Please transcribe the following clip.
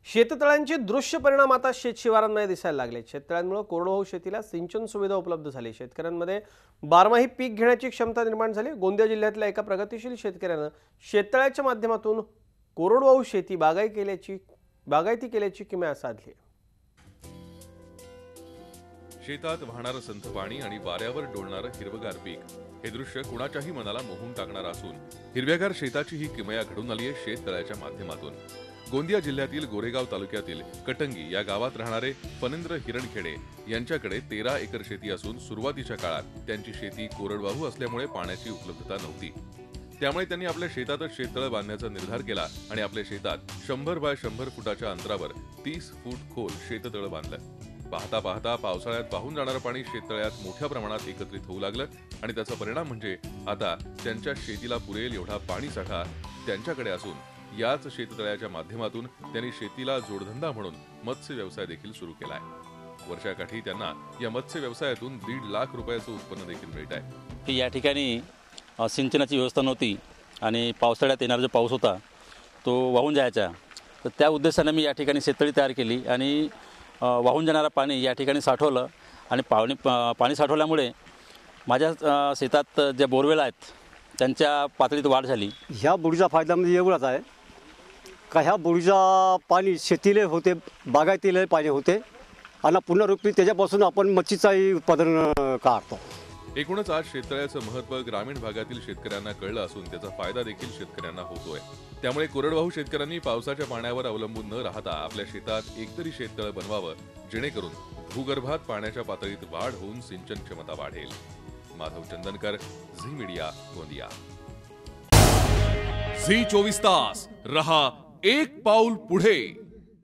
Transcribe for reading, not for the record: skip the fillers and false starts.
शेततळ्यांचे दृश्य परिणाम आता शेतशिवारांमध्ये दिसायला लागले। शेततळ्यांमुळे कोरडवाहू शेतीला सिंचन सुविधा उपलब्ध झाली। शेतकऱ्यांमध्ये बारमाही पीक घेण्याची क्षमता निर्माण झाली। गोंदिया जिल्ह्यातल्या एका प्रगतिशील शेतकऱ्याने शेततळ्याच्या माध्यमातून कोरडवाहू शेती बागायती केल्याची किमया साधली। शेतात वाहणारं संथ पाणी आणि वाऱ्यावर डोलणारं हिरवगार पीक हे दृश्य कुणाच्याही मनाला मोहून टाकणारं असून हिरव्यागार शेताची ही किमया घडून आली आहे शेततळ्याच्या माध्यमातून। गोंदिया जिल्ह्यातील गोरेगाव तालुक्यातील कटंगी या गावात राहणारे फणेंद्र हिरणखेडे यांच्याकडे 13 एकर शेती असून सुरुवातीच्या काळात त्यांची शेती कोरडवाहू असल्यामुळे पाण्याची उपलब्धता नव्हती। त्यामुळे त्यांनी आपल्या शेतातच शेततळ बांधण्याचा निर्धार केला आणि आपल्या शेतात 100 बाय 100 फुटाच्या अंतरावर 30 फूट खोल शेततळ बांधलं। पाहता पाहता पावसाळ्यात वाहून जाणारं पाणी शेततळ्यात मोठ्या प्रमाणात एकत्रित होऊ लागलं आणि त्याचा परिणाम म्हणजे आता त्यांच्या शेतीला पुरेल एवढा पाणीसाठा त्यांच्याकडे असून याच शेततळ्याच्या माध्यमातून त्यांनी शेतीला जोडधंदा म्हणून मत्स्य व्यवसाय देखील सुरू केलाय। वर्षाकाठी त्यांना या मत्स्य व्यवसायातून 1.5 लाख रुपयाचं उत्पन्न देखील मिळत आहे। या ठिकाणी सिंचनाची व्यवस्था नव्हती आणि पावसाळ्यात येणारा जो पाऊस होता तो वाहून जायचा, तर त्या उद्देशाने मी या ठिकाणी शेततळी तयार केली आणि वाहून जाणारा पाणी या ठिकाणी साठवलं आणि पाणी साठवल्यामुळे माझ्या शेतात जे बोरवेल आहेत त्यांच्या पातळीत वाढ झाली। ह्या बोरीचा फायदा म्हणजे एवढाच आहे का ह्या बोरीचा पाणी शेतीला होते, बागायतीला पाणी होते आणि पुनरुक्ती त्याच्यापासून आपण मच्छीचाही उत्पादन काढतो। एकूणच आज शेततळ्याचं महत्त्व ग्रामीण भागातील शेतकऱ्यांना कळलं असून त्याचा फायदा देखील शेतकऱ्यांना होतोय। त्यामुळे कोरडवाहू शेतकऱ्यांनी पावसाच्या पाण्यावर अवलंबून न राहता आपल्या शेतात एकतरी शेततळ बनवावं, जेणेकरून भूगर्भात पाण्याच्या पातळीत वाढ होऊन सिंचन क्षमता वाढेल। माधव चंदनकर, झी मीडिया, गोंदिया। झी 24 तास रहा एक पाऊल पुढे।